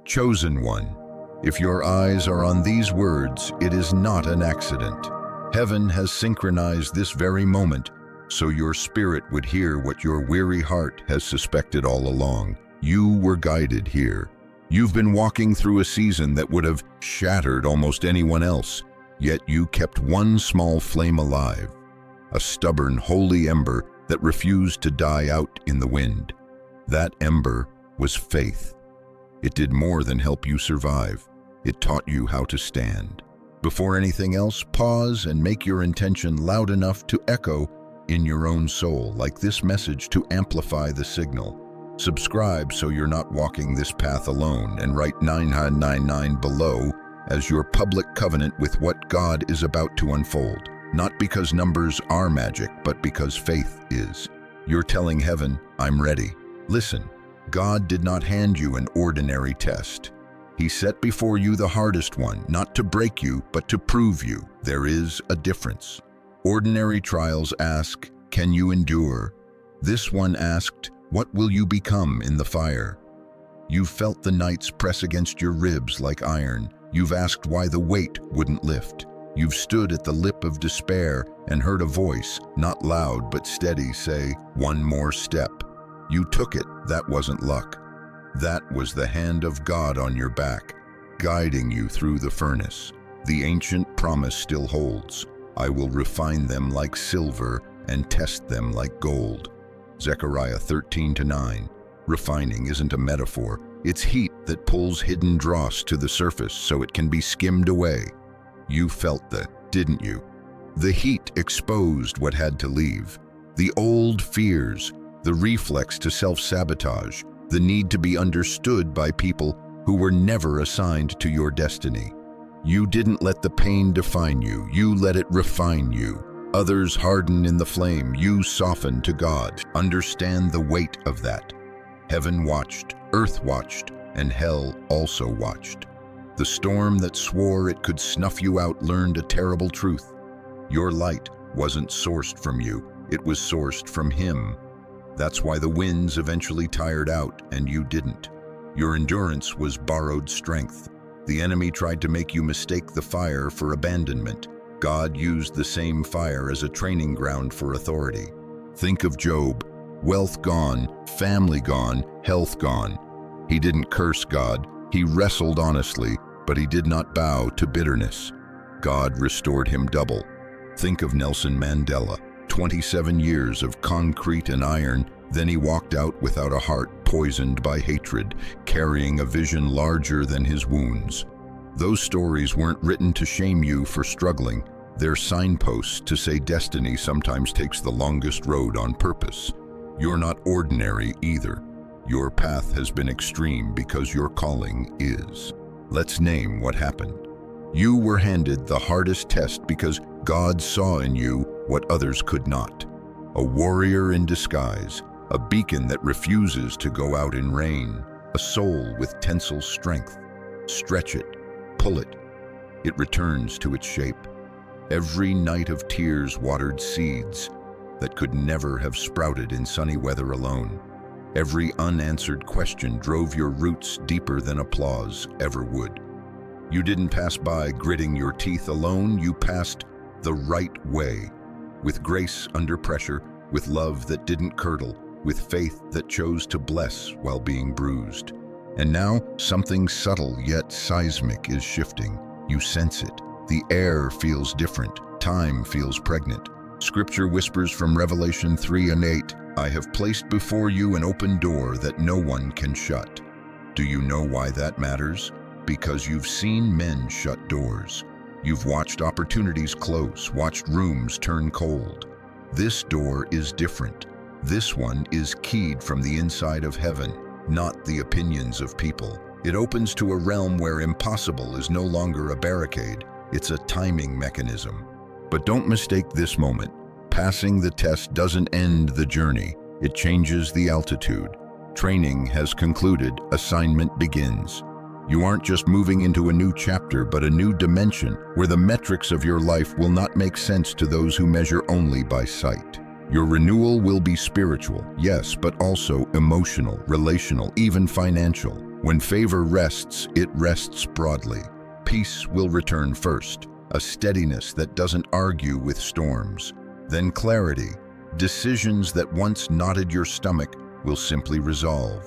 Chosen one, if your eyes are on these words, it is not an accident. Heaven has synchronized this very moment, so your spirit would hear what your weary heart has suspected all along. You were guided here. You've been walking through a season that would have shattered almost anyone else, yet you kept one small flame alive, a stubborn, holy ember that refused to die out in the wind. That ember was faith. It did more than help you survive. It taught you how to stand. Before anything else, pause and make your intention loud enough to echo in your own soul, like this message to amplify the signal. Subscribe so you're not walking this path alone, and write 999 below as your public covenant with what God is about to unfold. Not because numbers are magic, but because faith is. You're telling heaven, I'm ready. Listen, God did not hand you an ordinary test. He set before you the hardest one, not to break you, but to prove you. There is a difference. Ordinary trials ask, can you endure? This one asked, what will you become in the fire? You've felt the nights press against your ribs like iron. You've asked why the weight wouldn't lift. You've stood at the lip of despair and heard a voice, not loud but steady, say, one more step. You took it. That wasn't luck. That was the hand of God on your back, guiding you through the furnace. The ancient promise still holds. I will refine them like silver and test them like gold. Zechariah 13:9. Refining isn't a metaphor. It's heat that pulls hidden dross to the surface so it can be skimmed away. You felt that, didn't you? The heat exposed what had to leave. The old fears, the reflex to self-sabotage, the need to be understood by people who were never assigned to your destiny. You didn't let the pain define you. You let it refine you. Others harden in the flame. You soften to God. Understand the weight of that. Heaven watched, earth watched, and hell also watched. The storm that swore it could snuff you out learned a terrible truth. Your light wasn't sourced from you. It was sourced from Him. That's why the winds eventually tired out and you didn't. Your endurance was borrowed strength. The enemy tried to make you mistake the fire for abandonment. God used the same fire as a training ground for authority. Think of Job. Wealth gone, family gone, health gone. He didn't curse God. He wrestled honestly, but he did not bow to bitterness. God restored him double. Think of Nelson Mandela. 27 years of concrete and iron, then he walked out without a heart poisoned by hatred, carrying a vision larger than his wounds. Those stories weren't written to shame you for struggling. They're signposts to say destiny sometimes takes the longest road on purpose. You're not ordinary either. Your path has been extreme because your calling is. Let's name what happened. You were handed the hardest test because God saw in you what others could not. A warrior in disguise, a beacon that refuses to go out in rain, a soul with tensile strength. Stretch it, pull it. It returns to its shape. Every night of tears watered seeds that could never have sprouted in sunny weather alone. Every unanswered question drove your roots deeper than applause ever would. You didn't pass by gritting your teeth alone, you passed the right way, with grace under pressure, with love that didn't curdle, with faith that chose to bless while being bruised. And now, something subtle yet seismic is shifting. You sense it. The air feels different. Time feels pregnant. Scripture whispers from Revelation 3:8, I have placed before you an open door that no one can shut. Do you know why that matters? Because you've seen men shut doors. You've watched opportunities close, watched rooms turn cold. This door is different. This one is keyed from the inside of heaven, not the opinions of people. It opens to a realm where impossible is no longer a barricade. It's a timing mechanism. But don't mistake this moment. Passing the test doesn't end the journey. It changes the altitude. Training has concluded. Assignment begins. You aren't just moving into a new chapter, but a new dimension where the metrics of your life will not make sense to those who measure only by sight. Your renewal will be spiritual, yes, but also emotional, relational, even financial. When favor rests, it rests broadly. Peace will return first, a steadiness that doesn't argue with storms. Then clarity. Decisions that once knotted your stomach will simply resolve.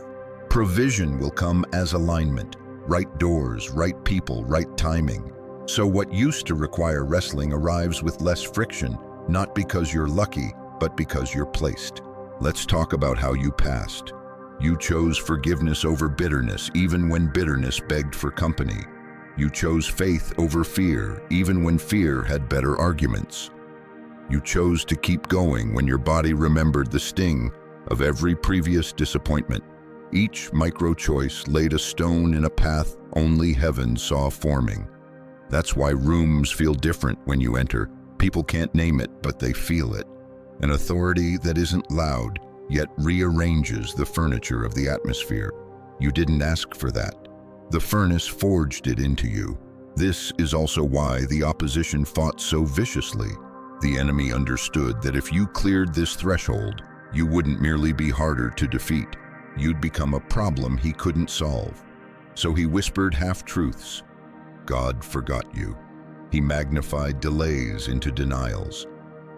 Provision will come as alignment. Right doors, right people, right timing. So what used to require wrestling arrives with less friction, not because you're lucky, but because you're placed. Let's talk about how you passed. You chose forgiveness over bitterness, even when bitterness begged for company. You chose faith over fear, even when fear had better arguments. You chose to keep going when your body remembered the sting of every previous disappointment. Each micro-choice laid a stone in a path only heaven saw forming. That's why rooms feel different when you enter. People can't name it, but they feel it. An authority that isn't loud, yet rearranges the furniture of the atmosphere. You didn't ask for that. The furnace forged it into you. This is also why the opposition fought so viciously. The enemy understood that if you cleared this threshold, you wouldn't merely be harder to defeat. You'd become a problem he couldn't solve. So he whispered half-truths. God forgot you. He magnified delays into denials.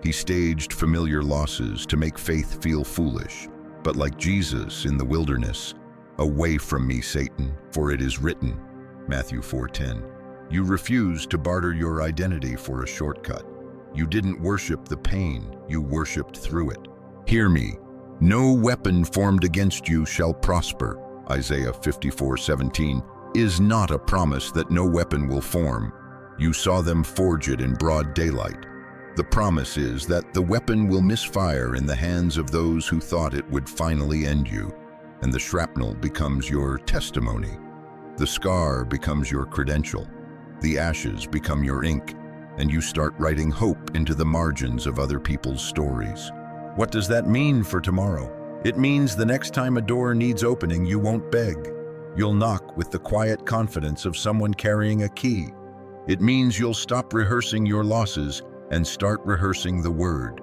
He staged familiar losses to make faith feel foolish. But like Jesus in the wilderness, "Away from me, Satan, for it is written," Matthew 4:10. You refused to barter your identity for a shortcut. You didn't worship the pain, you worshiped through it. Hear me, no weapon formed against you shall prosper, Isaiah 54:17, is not a promise that no weapon will form. You saw them forge it in broad daylight. The promise is that the weapon will misfire in the hands of those who thought it would finally end you, and the shrapnel becomes your testimony. The scar becomes your credential. The ashes become your ink, and you start writing hope into the margins of other people's stories. What does that mean for tomorrow? It means the next time a door needs opening, you won't beg. You'll knock with the quiet confidence of someone carrying a key. It means you'll stop rehearsing your losses and start rehearsing the word.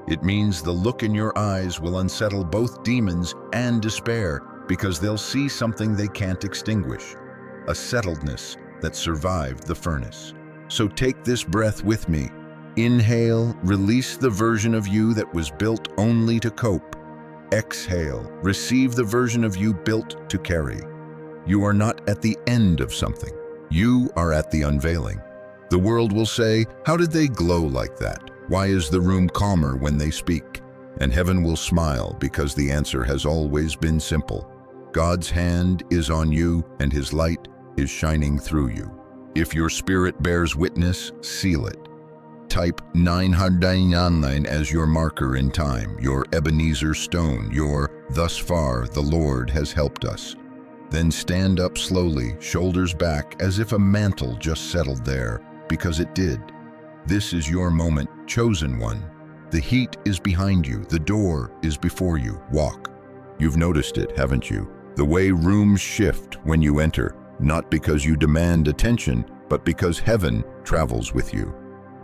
It means the look in your eyes will unsettle both demons and despair because they'll see something they can't extinguish, a settledness that survived the furnace. So take this breath with me. Inhale, release the version of you that was built only to cope. Exhale, receive the version of you built to carry. You are not at the end of something. You are at the unveiling. The world will say, "How did they glow like that? Why is the room calmer when they speak?" And heaven will smile because the answer has always been simple. God's hand is on you and his light is shining through you. If your spirit bears witness, seal it. Type 999 as your marker in time, your Ebenezer stone, your "Thus far the Lord has helped us." Then stand up slowly, shoulders back, as if a mantle just settled there, because it did. This is your moment, chosen one. The heat is behind you, the door is before you. Walk. You've noticed it, haven't you? The way rooms shift when you enter, not because you demand attention, but because heaven travels with you.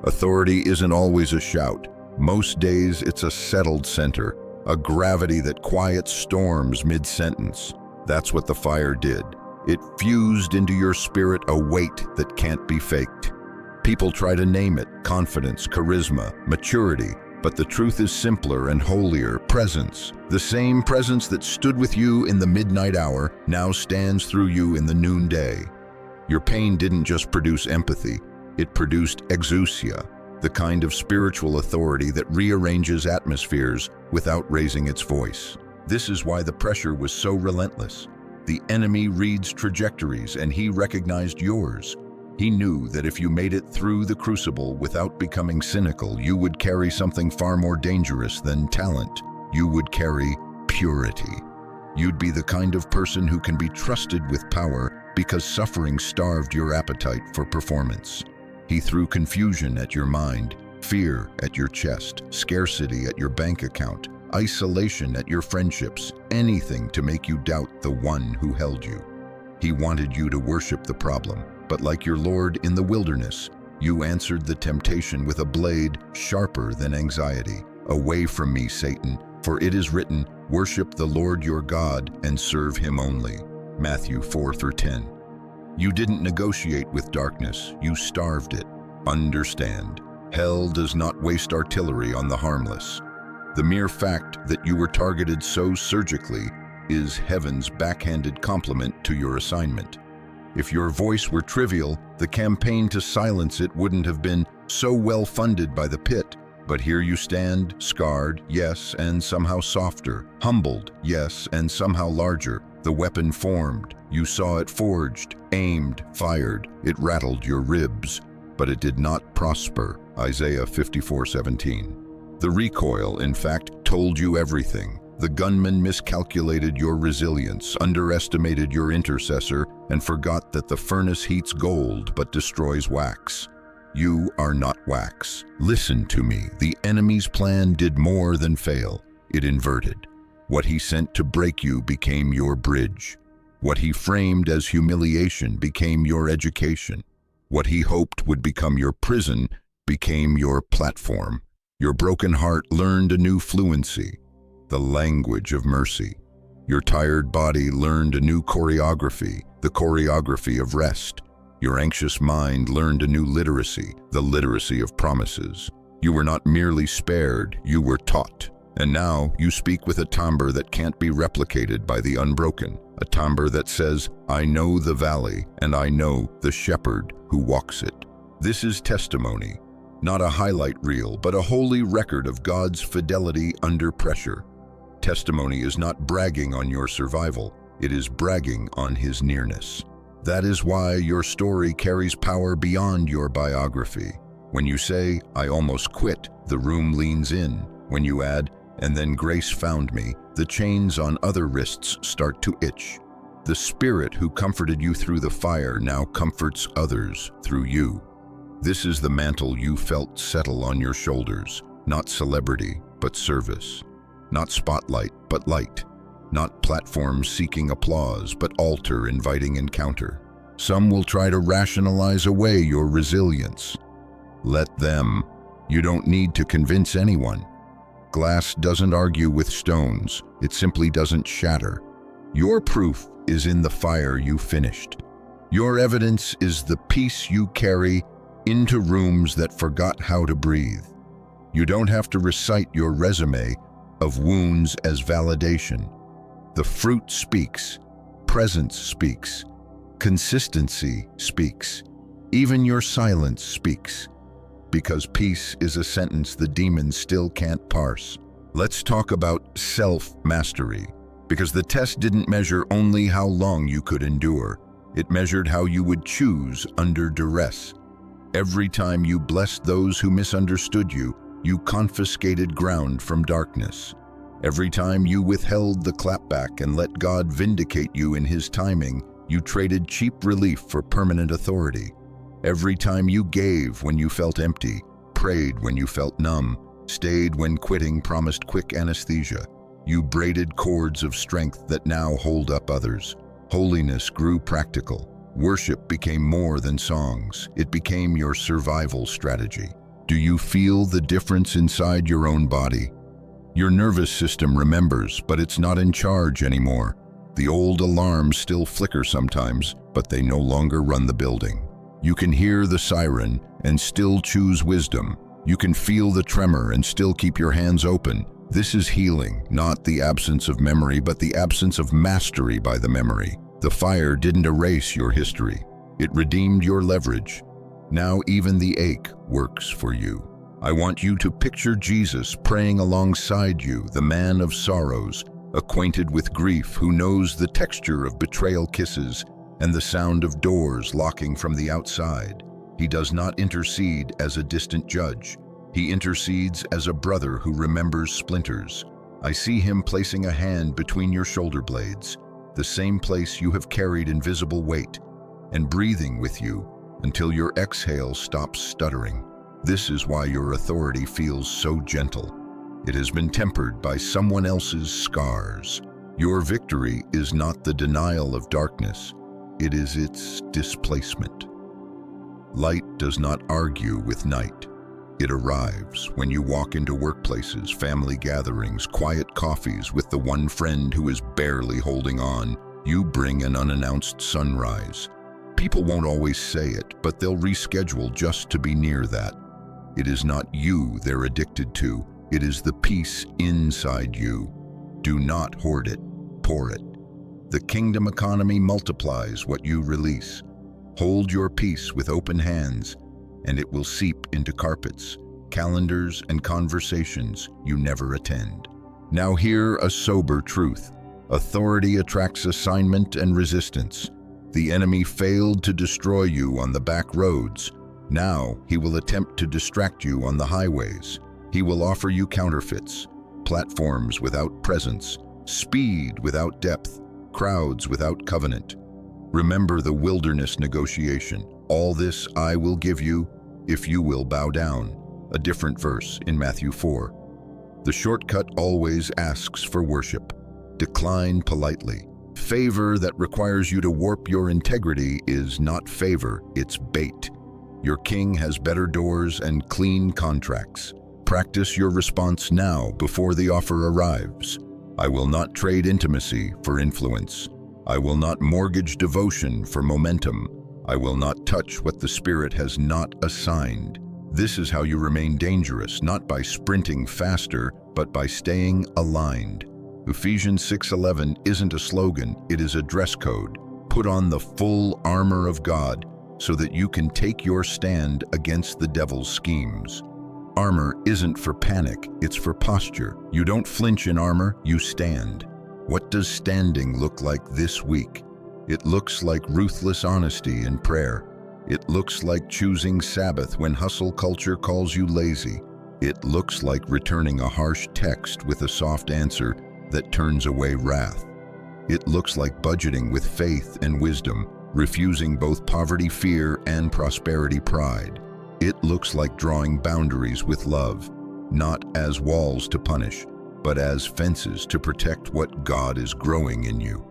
Authority isn't always a shout. Most days it's a settled center, a gravity that quiets storms mid-sentence. That's what the fire did. It fused into your spirit a weight that can't be faked. People try to name it: confidence, charisma, maturity, but the truth is simpler and holier: presence. The same presence that stood with you in the midnight hour now stands through you in the noonday. Your pain didn't just produce empathy, it produced exousia, the kind of spiritual authority that rearranges atmospheres without raising its voice. This is why the pressure was so relentless. The enemy reads trajectories, and he recognized yours. He knew that if you made it through the crucible without becoming cynical, you would carry something far more dangerous than talent. You would carry purity. You'd be the kind of person who can be trusted with power because suffering starved your appetite for performance. He threw confusion at your mind, fear at your chest, scarcity at your bank account, isolation at your friendships, anything to make you doubt the one who held you. He wanted you to worship the problem, but like your Lord in the wilderness, you answered the temptation with a blade sharper than anxiety. "Away from me, Satan, for it is written, worship the Lord your God and serve him only." Matthew 4-10. You didn't negotiate with darkness, you starved it. Understand, hell does not waste artillery on the harmless. The mere fact that you were targeted so surgically is heaven's backhanded compliment to your assignment. If your voice were trivial, the campaign to silence it wouldn't have been so well funded by the pit. But here you stand, scarred, yes, and somehow softer, humbled, yes, and somehow larger. The weapon formed, you saw it forged, aimed, fired, it rattled your ribs, but it did not prosper. Isaiah 54:17. The recoil, in fact, told you everything. The gunman miscalculated your resilience, underestimated your intercessor, and forgot that the furnace heats gold but destroys wax. You are not wax. Listen to me. The enemy's plan did more than fail. It inverted. What he sent to break you became your bridge. What he framed as humiliation became your education. What he hoped would become your prison became your platform. Your broken heart learned a new fluency, the language of mercy. Your tired body learned a new choreography, the choreography of rest. Your anxious mind learned a new literacy, the literacy of promises. You were not merely spared, you were taught. And now you speak with a timbre that can't be replicated by the unbroken, a timbre that says, I know the valley and I know the shepherd who walks it. This is testimony, not a highlight reel, but a holy record of God's fidelity under pressure. Testimony is not bragging on your survival, it is bragging on his nearness. That is why your story carries power beyond your biography. When you say, I almost quit, the room leans in. When you add, and then grace found me, the chains on other wrists start to itch. The Spirit who comforted you through the fire now comforts others through you. This is the mantle you felt settle on your shoulders, not celebrity, but service. Not spotlight, but light. Not platform seeking applause, but altar inviting encounter. Some will try to rationalize away your resilience. Let them. You don't need to convince anyone. Glass doesn't argue with stones, it simply doesn't shatter. Your proof is in the fire you finished. Your evidence is the peace you carry into rooms that forgot how to breathe. You don't have to recite your resume of wounds as validation. The fruit speaks, presence speaks, consistency speaks, even your silence speaks. Because peace is a sentence the demons still can't parse. Let's talk about self-mastery, because the test didn't measure only how long you could endure. It measured how you would choose under duress. Every time you blessed those who misunderstood you, you confiscated ground from darkness. Every time you withheld the clapback and let God vindicate you in his timing, you traded cheap relief for permanent authority. Every time you gave when you felt empty, prayed when you felt numb, stayed when quitting promised quick anesthesia, you braided cords of strength that now hold up others. Holiness grew practical. Worship became more than songs. It became your survival strategy. Do you feel the difference inside your own body? Your nervous system remembers, but it's not in charge anymore. The old alarms still flicker sometimes, but they no longer run the building. You can hear the siren and still choose wisdom. You can feel the tremor and still keep your hands open. This is healing, not the absence of memory, but the absence of mastery by the memory. The fire didn't erase your history. It redeemed your leverage. Now even the ache works for you. I want you to picture Jesus praying alongside you, the man of sorrows, acquainted with grief, who knows the texture of betrayal kisses and the sound of doors locking from the outside. He does not intercede as a distant judge. He intercedes as a brother who remembers splinters. I see him placing a hand between your shoulder blades, the same place you have carried invisible weight, and breathing with you until your exhale stops stuttering. This is why your authority feels so gentle. It has been tempered by someone else's scars. Your victory is not the denial of darkness, it is its displacement. Light does not argue with night. It arrives when you walk into workplaces, family gatherings, quiet coffees with the one friend who is barely holding on. You bring an unannounced sunrise. People won't always say it, but they'll reschedule just to be near that. It is not you they're addicted to, it is the peace inside you. Do not hoard it, pour it. The kingdom economy multiplies what you release. Hold your peace with open hands, and it will seep into carpets, calendars, and conversations you never attend. Now hear a sober truth. Authority attracts assignment and resistance. The enemy failed to destroy you on the back roads. Now he will attempt to distract you on the highways. He will offer you counterfeits, platforms without presence, speed without depth, crowds without covenant. Remember the wilderness negotiation. All this I will give you if you will bow down. A different verse in Matthew 4. The shortcut always asks for worship. Decline politely. Favor that requires you to warp your integrity is not favor, it's bait. Your king has better doors and clean contracts. Practice your response now before the offer arrives. I will not trade intimacy for influence. I will not mortgage devotion for momentum. I will not touch what the Spirit has not assigned. This is how you remain dangerous, not by sprinting faster, but by staying aligned. Ephesians 6:11 isn't a slogan, it is a dress code. Put on the full armor of God so that you can take your stand against the devil's schemes. Armor isn't for panic, it's for posture. You don't flinch in armor, you stand. What does standing look like this week? It looks like ruthless honesty in prayer. It looks like choosing Sabbath when hustle culture calls you lazy. It looks like returning a harsh text with a soft answer that turns away wrath. It looks like budgeting with faith and wisdom, refusing both poverty fear and prosperity pride. It looks like drawing boundaries with love, not as walls to punish, but as fences to protect what God is growing in you.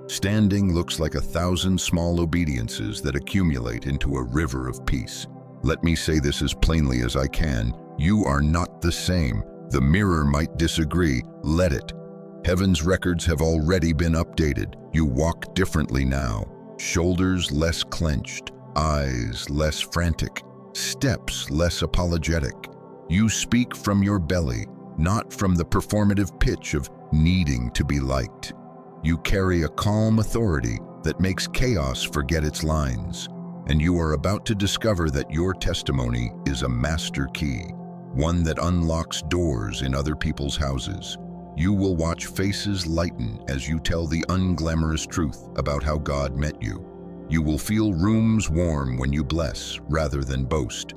Standing looks like 1,000 small obediences that accumulate into a river of peace. Let me say this as plainly as I can. You are not the same. The mirror might disagree. Let it. Heaven's records have already been updated. You walk differently now. Shoulders less clenched, eyes less frantic, steps less apologetic. You speak from your belly, not from the performative pitch of needing to be liked. You carry a calm authority that makes chaos forget its lines. And you are about to discover that your testimony is a master key, one that unlocks doors in other people's houses. You will watch faces lighten as you tell the unglamorous truth about how God met you. You will feel rooms warm when you bless rather than boast.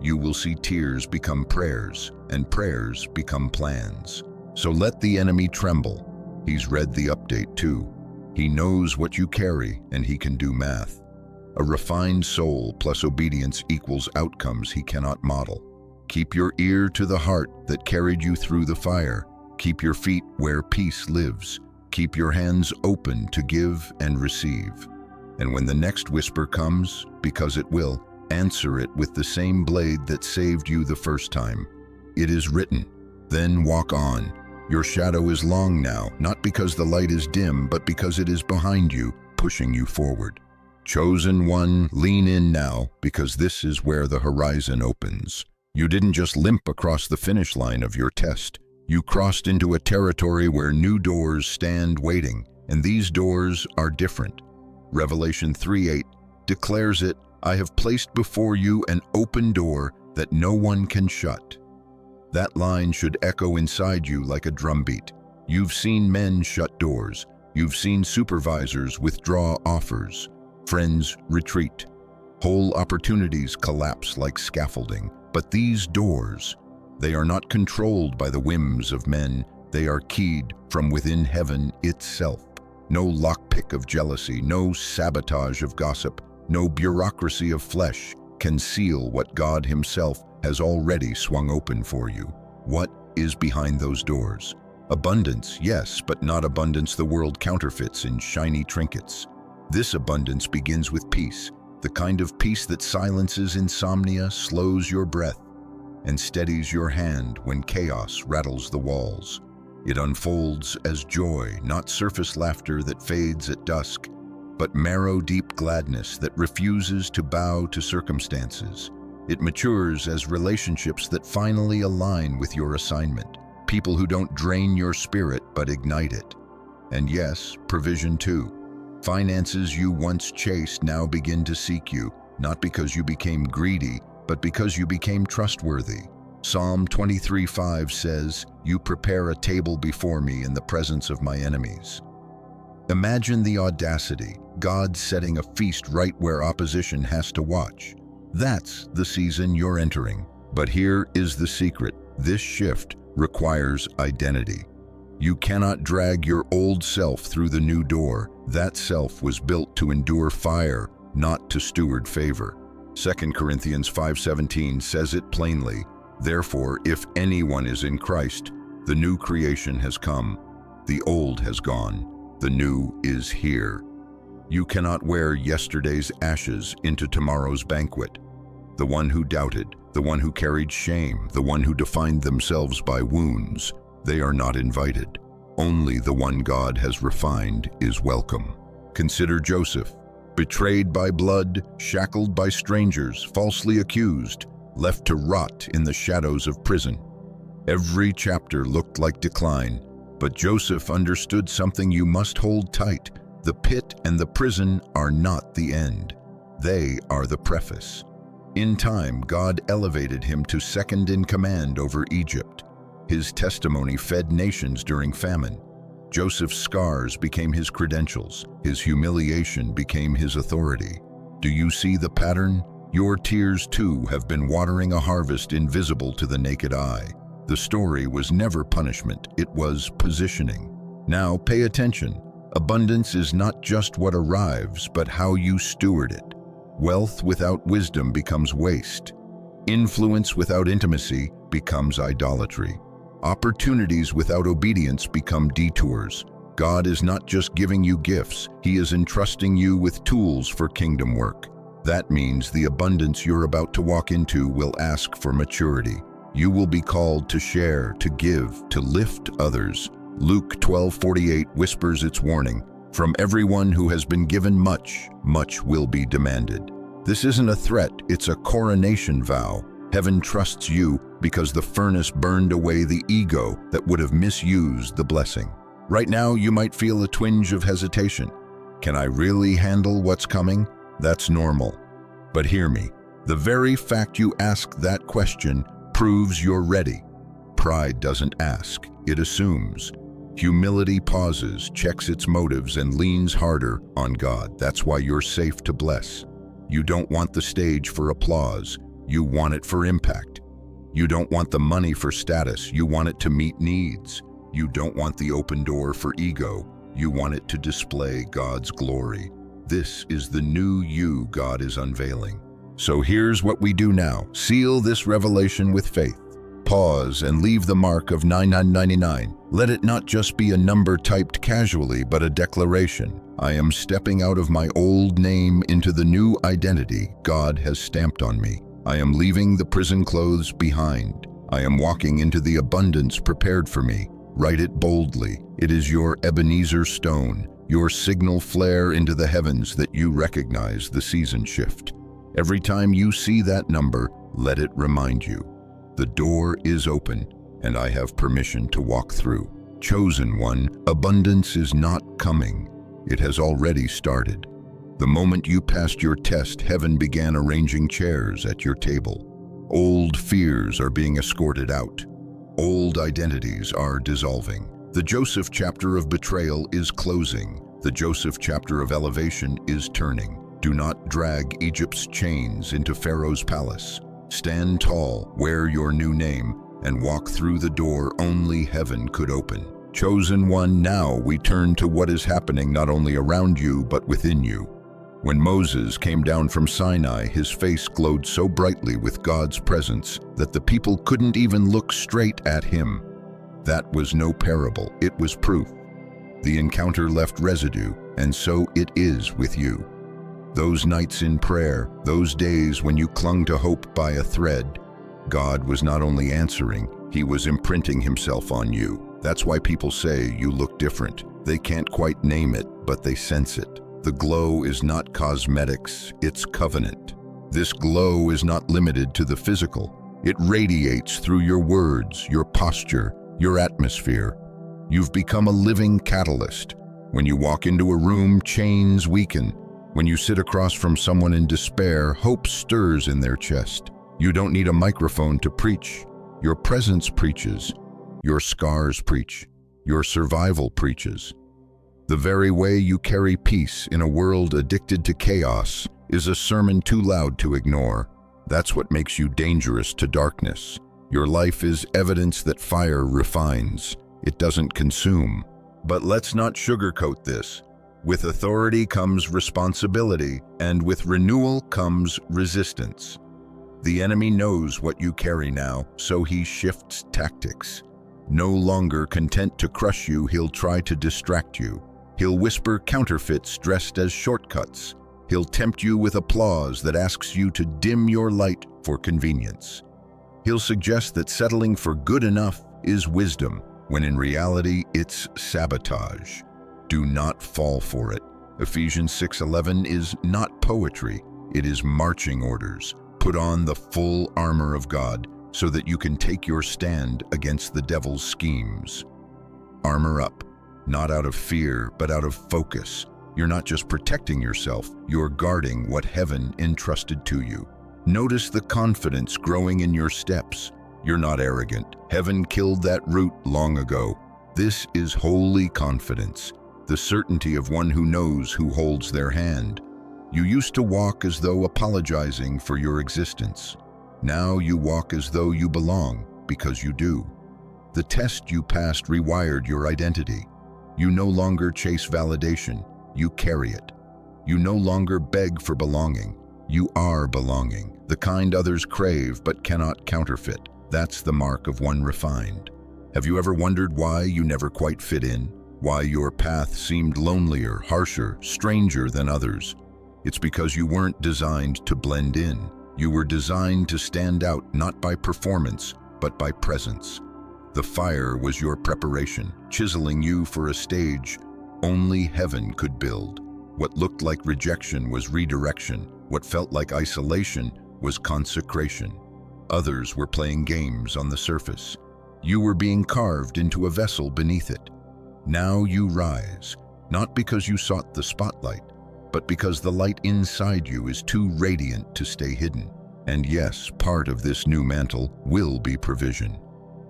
You will see tears become prayers and prayers become plans. So let the enemy tremble. He's read the update too. He knows what you carry and he can do math. A refined soul plus obedience equals outcomes he cannot model. Keep your ear to the heart that carried you through the fire. Keep your feet where peace lives. Keep your hands open to give and receive. And when the next whisper comes, because it will, answer it with the same blade that saved you the first time. It is written. Then walk on. Your shadow is long now, not because the light is dim, but because it is behind you, pushing you forward. Chosen one, lean in now, because this is where the horizon opens. You didn't just limp across the finish line of your test. You crossed into a territory where new doors stand waiting, and these doors are different. Revelation 3:8 declares it, I have placed before you an open door that no one can shut. That line should echo inside you like a drumbeat. You've seen men shut doors. You've seen supervisors withdraw offers. Friends retreat. Whole opportunities collapse like scaffolding. But these doors, they are not controlled by the whims of men. They are keyed from within heaven itself. No lockpick of jealousy, no sabotage of gossip, no bureaucracy of flesh can seal what God himself has already swung open for you. What is behind those doors? Abundance, yes, but not abundance the world counterfeits in shiny trinkets. This abundance begins with peace, the kind of peace that silences insomnia, slows your breath, and steadies your hand when chaos rattles the walls. It unfolds as joy, not surface laughter that fades at dusk, but marrow-deep gladness that refuses to bow to circumstances. It matures as relationships that finally align with your assignment, people who don't drain your spirit but ignite it. And yes, provision too. Finances you once chased now begin to seek you, not because you became greedy, but because you became trustworthy. Psalm 23:5 says, "You prepare a table before me in the presence of my enemies." Imagine the audacity, God setting a feast right where opposition has to watch. That's the season you're entering. But here is the secret. This shift requires identity. You cannot drag your old self through the new door. That self was built to endure fire, not to steward favor. 2 Corinthians 5:17 says it plainly. Therefore, if anyone is in Christ, the new creation has come. The old has gone. The new is here. You cannot wear yesterday's ashes into tomorrow's banquet. The one who doubted, the one who carried shame, the one who defined themselves by wounds, they are not invited. Only the one God has refined is welcome. Consider Joseph, betrayed by blood, shackled by strangers, falsely accused, left to rot in the shadows of prison. Every chapter looked like decline, but Joseph understood something you must hold tight. The pit and the prison are not the end. They are the preface. In time, God elevated him to second in command over Egypt. His testimony fed nations during famine. Joseph's scars became his credentials. His humiliation became his authority. Do you see the pattern? Your tears too have been watering a harvest invisible to the naked eye. The story was never punishment, it was positioning. Now pay attention. Abundance is not just what arrives, but how you steward it. Wealth without wisdom becomes waste. Influence without intimacy becomes idolatry. Opportunities without obedience become detours. God is not just giving you gifts, He is entrusting you with tools for kingdom work. That means the abundance you're about to walk into will ask for maturity. You will be called to share, to give, to lift others. Luke 12:48 whispers its warning. From everyone who has been given much, much will be demanded. This isn't a threat, it's a coronation vow. Heaven trusts you because the furnace burned away the ego that would have misused the blessing. Right now, you might feel a twinge of hesitation. Can I really handle what's coming? That's normal. But hear me, the very fact you ask that question proves you're ready. Pride doesn't ask, it assumes. Humility pauses, checks its motives, and leans harder on God. That's why you're safe to bless. You don't want the stage for applause, you want it for impact. You don't want the money for status, you want it to meet needs. You don't want the open door for ego, you want it to display God's glory. This is the new you God is unveiling. So here's what we do now. Seal this revelation with faith. Pause and leave the mark of 9999. Let it not just be a number typed casually, but a declaration. I am stepping out of my old name into the new identity God has stamped on me. I am leaving the prison clothes behind. I am walking into the abundance prepared for me. Write it boldly. It is your Ebenezer stone, your signal flare into the heavens that you recognize the season shift. Every time you see that number, let it remind you. The door is open, and I have permission to walk through. Chosen one, abundance is not coming. It has already started. The moment you passed your test, heaven began arranging chairs at your table. Old fears are being escorted out. Old identities are dissolving. The Joseph chapter of betrayal is closing. The Joseph chapter of elevation is turning. Do not drag Egypt's chains into Pharaoh's palace. Stand tall, wear your new name, and walk through the door only heaven could open. Chosen one, now we turn to what is happening not only around you, but within you. When Moses came down from Sinai, his face glowed so brightly with God's presence that the people couldn't even look straight at him. That was no parable, it was proof. The encounter left residue, and so it is with you. Those nights in prayer, those days when you clung to hope by a thread, God was not only answering, He was imprinting Himself on you. That's why people say you look different. They can't quite name it, but they sense it. The glow is not cosmetics, it's covenant. This glow is not limited to the physical. It radiates through your words, your posture, your atmosphere. You've become a living catalyst. When you walk into a room, chains weaken. When you sit across from someone in despair, hope stirs in their chest. You don't need a microphone to preach. Your presence preaches. Your scars preach. Your survival preaches. The very way you carry peace in a world addicted to chaos is a sermon too loud to ignore. That's what makes you dangerous to darkness. Your life is evidence that fire refines. It doesn't consume. But let's not sugarcoat this. With authority comes responsibility, and with renewal comes resistance. The enemy knows what you carry now, so he shifts tactics. No longer content to crush you, he'll try to distract you. He'll whisper counterfeits dressed as shortcuts. He'll tempt you with applause that asks you to dim your light for convenience. He'll suggest that settling for good enough is wisdom, when in reality it's sabotage. Do not fall for it. Ephesians 6:11 is not poetry, it is marching orders. Put on the full armor of God so that you can take your stand against the devil's schemes. Armor up, not out of fear, but out of focus. You're not just protecting yourself, you're guarding what heaven entrusted to you. Notice the confidence growing in your steps. You're not arrogant. Heaven killed that root long ago. This is holy confidence, the certainty of one who knows who holds their hand. You used to walk as though apologizing for your existence. Now you walk as though you belong, because you do. The test you passed rewired your identity. You no longer chase validation, you carry it. You no longer beg for belonging, you are belonging, the kind others crave but cannot counterfeit. That's the mark of one refined. Have you ever wondered why you never quite fit in? Why your path seemed lonelier, harsher, stranger than others? It's because you weren't designed to blend in. You were designed to stand out not by performance, but by presence. The fire was your preparation, chiseling you for a stage only heaven could build. What looked like rejection was redirection. What felt like isolation was consecration. Others were playing games on the surface. You were being carved into a vessel beneath it. Now you rise, not because you sought the spotlight, but because the light inside you is too radiant to stay hidden. And yes, part of this new mantle will be provision.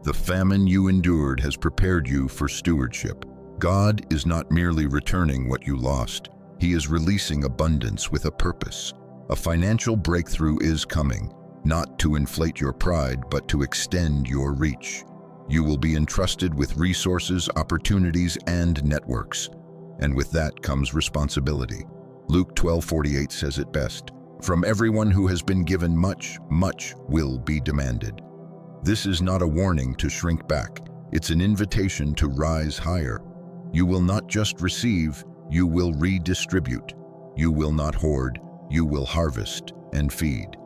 The famine you endured has prepared you for stewardship. God is not merely returning what you lost. He is releasing abundance with a purpose. A financial breakthrough is coming, not to inflate your pride, but to extend your reach. You will be entrusted with resources, opportunities, and networks. And with that comes responsibility. Luke 12:48 says it best. From everyone who has been given much, much will be demanded. This is not a warning to shrink back. It's an invitation to rise higher. You will not just receive, you will redistribute. You will not hoard, you will harvest and feed.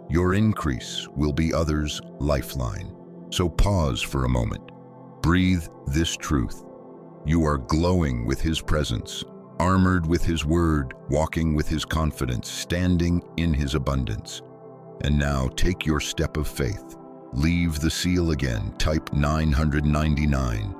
Your increase will be others' lifeline. So pause for a moment. Breathe this truth. You are glowing with His presence, armored with His word, walking with His confidence, standing in His abundance. And now take your step of faith. Leave the seal again, type 999.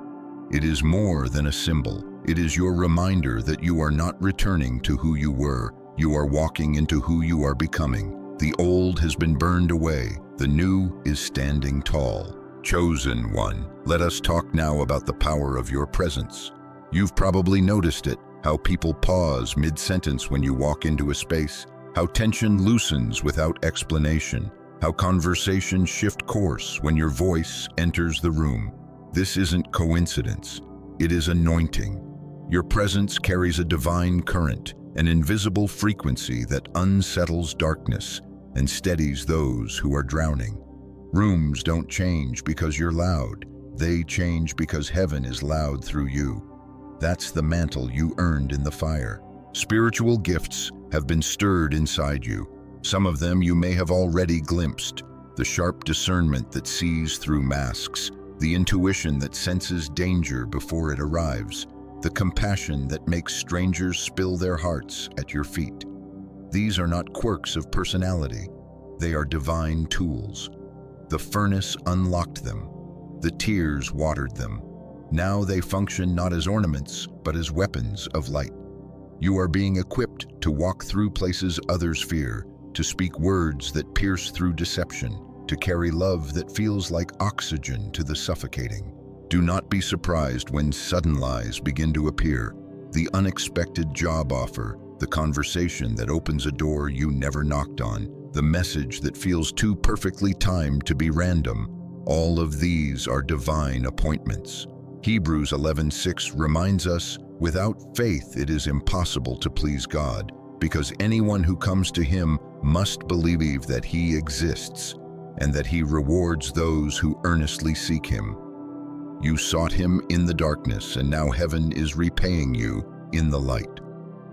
It is more than a symbol. It is your reminder that you are not returning to who you were. You are walking into who you are becoming. The old has been burned away. The new is standing tall. Chosen one, let us talk now about the power of your presence. You've probably noticed it, how people pause mid-sentence when you walk into a space, how tension loosens without explanation, how conversations shift course when your voice enters the room. This isn't coincidence, it is anointing. Your presence carries a divine current, an invisible frequency that unsettles darkness and steadies those who are drowning. Rooms don't change because you're loud. They change because heaven is loud through you. That's the mantle you earned in the fire. Spiritual gifts have been stirred inside you. Some of them you may have already glimpsed. The sharp discernment that sees through masks, the intuition that senses danger before it arrives, the compassion that makes strangers spill their hearts at your feet. These are not quirks of personality. They are divine tools. The furnace unlocked them. The tears watered them. Now they function not as ornaments, but as weapons of light. You are being equipped to walk through places others fear, to speak words that pierce through deception, to carry love that feels like oxygen to the suffocating. Do not be surprised when sudden lies begin to appear, the unexpected job offer, the conversation that opens a door you never knocked on, the message that feels too perfectly timed to be random. All of these are divine appointments. Hebrews 11:6 reminds us, without faith it is impossible to please God, because anyone who comes to Him must believe that He exists and that He rewards those who earnestly seek Him. You sought Him in the darkness, and now heaven is repaying you in the light.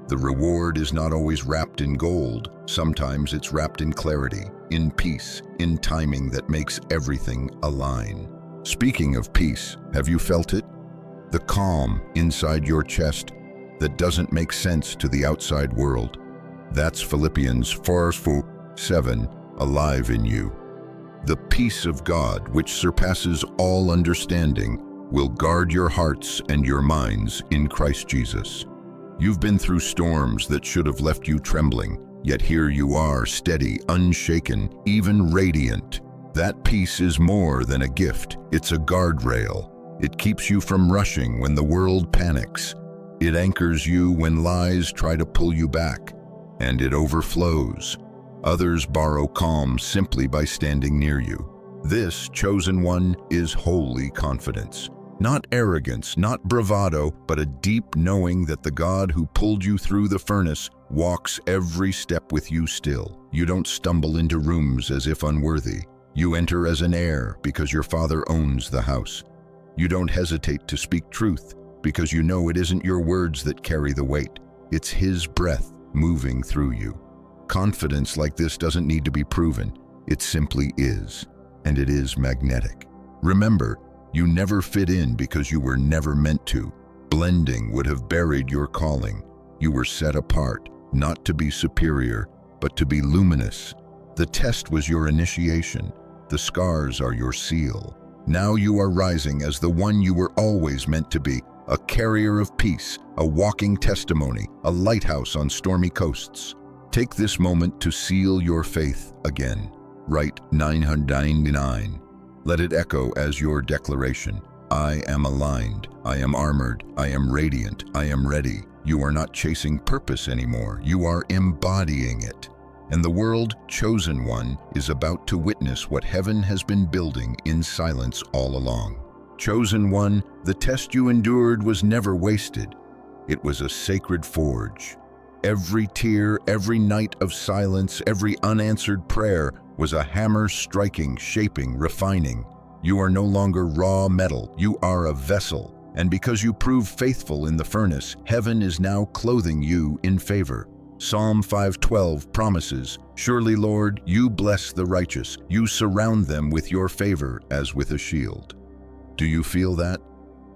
The reward is not always wrapped in gold. Sometimes it's wrapped in clarity, in peace, in timing that makes everything align. Speaking of peace, have you felt it? The calm inside your chest that doesn't make sense to the outside world. That's Philippians 4:7 alive in you. The peace of God, which surpasses all understanding, will guard your hearts and your minds in Christ Jesus. You've been through storms that should have left you trembling, yet here you are, steady, unshaken, even radiant. That peace is more than a gift. It's a guardrail. It keeps you from rushing when the world panics. It anchors you when lies try to pull you back, and it overflows. Others borrow calm simply by standing near you. This, chosen one, is holy confidence. Not arrogance, not bravado, but a deep knowing that the God who pulled you through the furnace walks every step with you still. You don't stumble into rooms as if unworthy. You enter as an heir because your Father owns the house. You don't hesitate to speak truth because you know it isn't your words that carry the weight. It's His breath moving through you. Confidence like this doesn't need to be proven. It simply is, and it is magnetic. Remember, you never fit in because you were never meant to. Blending would have buried your calling. You were set apart, not to be superior, but to be luminous. The test was your initiation. The scars are your seal. Now you are rising as the one you were always meant to be, a carrier of peace, a walking testimony, a lighthouse on stormy coasts. Take this moment to seal your faith again. Write 999. Let it echo as your declaration. I am aligned. I am armored. I am radiant. I am ready. You are not chasing purpose anymore. You are embodying it. And the world, chosen one, is about to witness what heaven has been building in silence all along. Chosen one, the test you endured was never wasted. It was a sacred forge. Every tear, every night of silence, every unanswered prayer was a hammer striking, shaping, refining. You are no longer raw metal, you are a vessel. And because you prove faithful in the furnace, heaven is now clothing you in favor. Psalm 5:12 promises, "Surely, Lord, you bless the righteous. You surround them with your favor as with a shield." Do you feel that?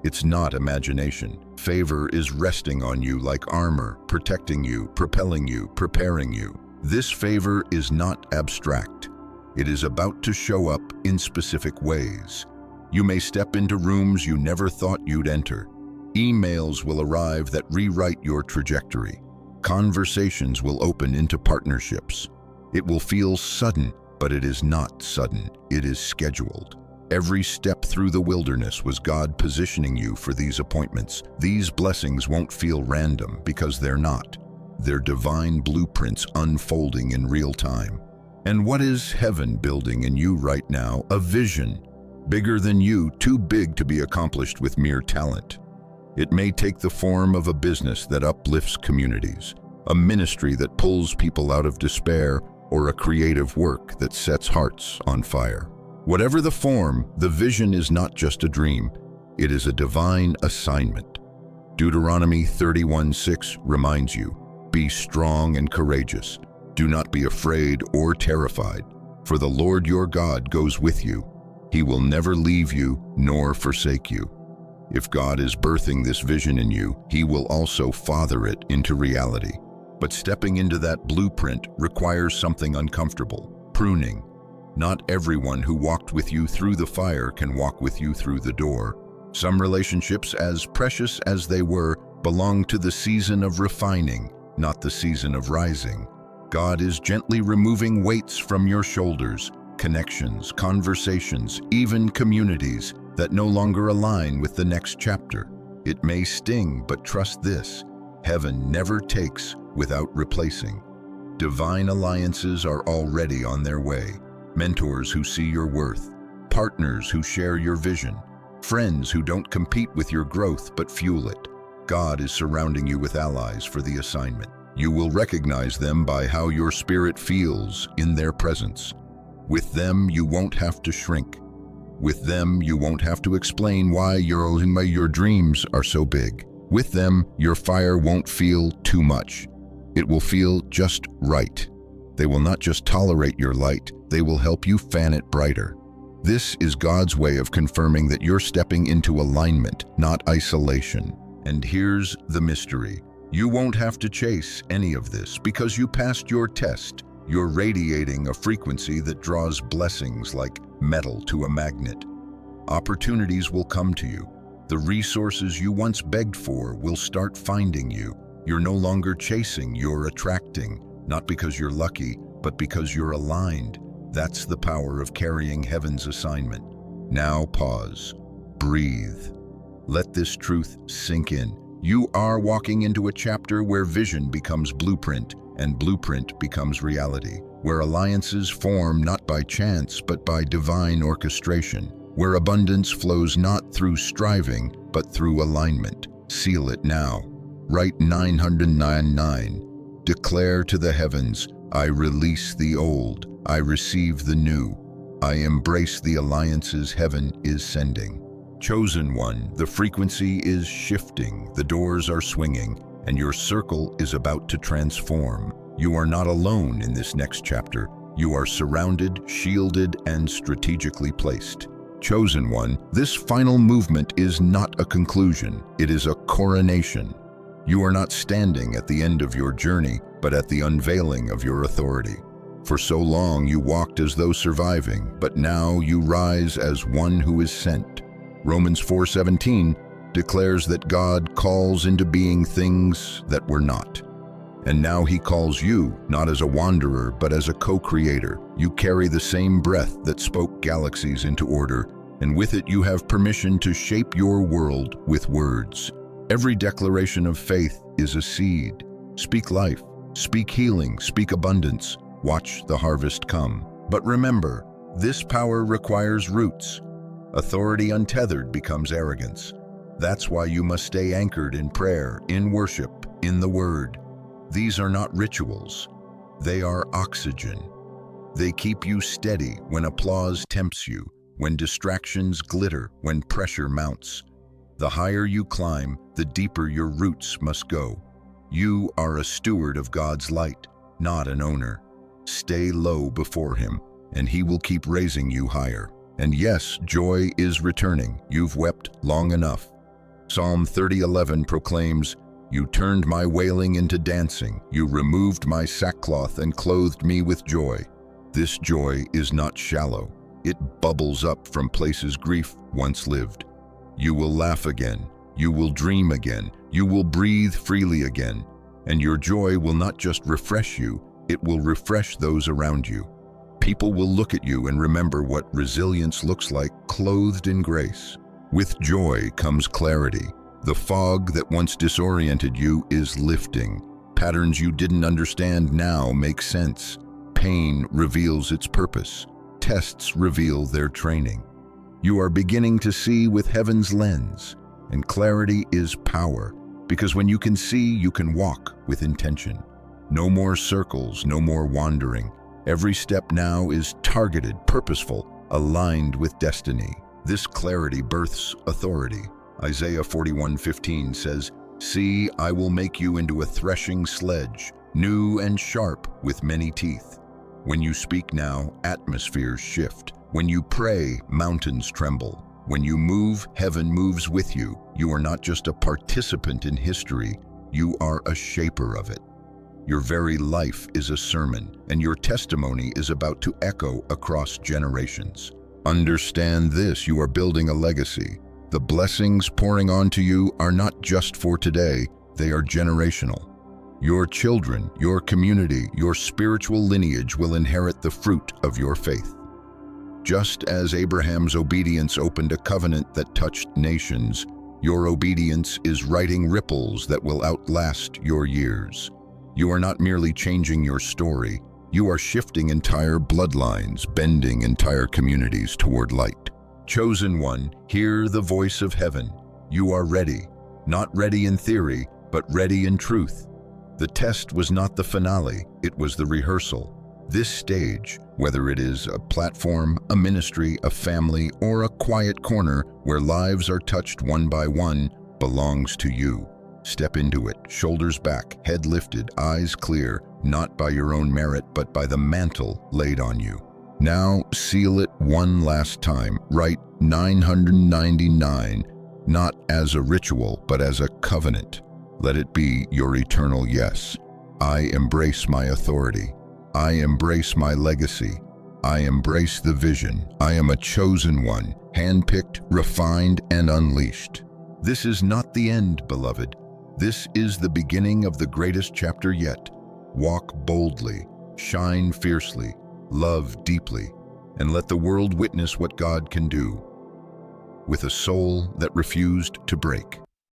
It's not imagination. Favor is resting on you like armor, protecting you, propelling you, preparing you. This favor is not abstract. It is about to show up in specific ways. You may step into rooms you never thought you'd enter. Emails will arrive that rewrite your trajectory. Conversations will open into partnerships. It will feel sudden, but it is not sudden. It is scheduled. Every step through the wilderness was God positioning you for these appointments. These blessings won't feel random because they're not. They're divine blueprints unfolding in real time. And what is heaven building in you right now? A vision. Bigger than you, too big to be accomplished with mere talent. It may take the form of a business that uplifts communities, a ministry that pulls people out of despair, or a creative work that sets hearts on fire. Whatever the form, the vision is not just a dream. It is a divine assignment. Deuteronomy 31:6 reminds you, "Be strong and courageous. Do not be afraid or terrified, for the Lord your God goes with you. He will never leave you nor forsake you. If God is birthing this vision in you, He will also father it into reality. But stepping into that blueprint requires something uncomfortable: pruning. Not everyone who walked with you through the fire can walk with you through the door. Some relationships, as precious as they were, belong to the season of refining, not the season of rising. God is gently removing weights from your shoulders, connections, conversations, even communities that no longer align with the next chapter. It may sting, but trust this: heaven never takes without replacing. Divine alliances are already on their way. Mentors who see your worth, partners who share your vision, friends who don't compete with your growth but fuel it. God is surrounding you with allies for the assignment. You will recognize them by how your spirit feels in their presence. With them, you won't have to shrink. With them, you won't have to explain why your dreams are so big. With them, your fire won't feel too much. It will feel just right. They will not just tolerate your light, they will help you fan it brighter. This is God's way of confirming that you're stepping into alignment, not isolation. And here's the mystery: you won't have to chase any of this because you passed your test. You're radiating a frequency that draws blessings like metal to a magnet. Opportunities will come to you. The resources you once begged for will start finding you. You're no longer chasing, you're attracting, not because you're lucky, but because you're aligned. That's the power of carrying heaven's assignment. Now pause, breathe. Let this truth sink in. You are walking into a chapter where vision becomes blueprint and blueprint becomes reality, where alliances form not by chance but by divine orchestration, where abundance flows not through striving but through alignment. Seal it now. Write 999. Declare to the heavens, I release the old, I receive the new, I embrace the alliances heaven is sending. Chosen one, the frequency is shifting, the doors are swinging, and your circle is about to transform. You are not alone in this next chapter. You are surrounded, shielded, and strategically placed. Chosen one, this final movement is not a conclusion, it is a coronation. You are not standing at the end of your journey, but at the unveiling of your authority. For so long you walked as though surviving, but now you rise as one who is sent. Romans 4:17 declares that God calls into being things that were not. And now He calls you, not as a wanderer, but as a co-creator. You carry the same breath that spoke galaxies into order, and with it you have permission to shape your world with words. Every declaration of faith is a seed. Speak life, speak healing, speak abundance. Watch the harvest come. But remember, this power requires roots. Authority untethered becomes arrogance. That's why you must stay anchored in prayer, in worship, in the Word. These are not rituals. They are oxygen. They keep you steady when applause tempts you, when distractions glitter, when pressure mounts. The higher you climb, the deeper your roots must go. You are a steward of God's light, not an owner. Stay low before Him, and He will keep raising you higher. And yes, joy is returning. You've wept long enough. Psalm 30:11 proclaims, You turned my wailing into dancing. You removed my sackcloth and clothed me with joy. This joy is not shallow. It bubbles up from places grief once lived. You will laugh again. You will dream again. You will breathe freely again. And your joy will not just refresh you, it will refresh those around you. People will look at you and remember what resilience looks like, clothed in grace. With joy comes clarity. The fog that once disoriented you is lifting. Patterns you didn't understand now make sense. Pain reveals its purpose. Tests reveal their training. You are beginning to see with heaven's lens, and clarity is power, because when you can see, you can walk with intention. No more circles, no more wandering. Every step now is targeted, purposeful, aligned with destiny. This clarity births authority. Isaiah 41:15 says, See, I will make you into a threshing sledge, new and sharp with many teeth. When you speak now, atmospheres shift. When you pray, mountains tremble. When you move, heaven moves with you. You are not just a participant in history, you are a shaper of it. Your very life is a sermon, and your testimony is about to echo across generations. Understand this, you are building a legacy. The blessings pouring onto you are not just for today, they are generational. Your children, your community, your spiritual lineage will inherit the fruit of your faith. Just as Abraham's obedience opened a covenant that touched nations, your obedience is writing ripples that will outlast your years. You are not merely changing your story, you are shifting entire bloodlines, bending entire communities toward light. Chosen one, hear the voice of heaven. You are ready, not ready in theory, but ready in truth. The test was not the finale, it was the rehearsal. This stage, whether it is a platform, a ministry, a family, or a quiet corner where lives are touched one by one, belongs to you. Step into it, shoulders back, head lifted, eyes clear, not by your own merit, but by the mantle laid on you. Now seal it one last time. Write 999, not as a ritual, but as a covenant. Let it be your eternal yes. I embrace my authority. I embrace my legacy. I embrace the vision. I am a chosen one, handpicked, refined, and unleashed. This is not the end, beloved. This is the beginning of the greatest chapter yet. Walk boldly, shine fiercely, love deeply, and let the world witness what God can do with a soul that refused to break.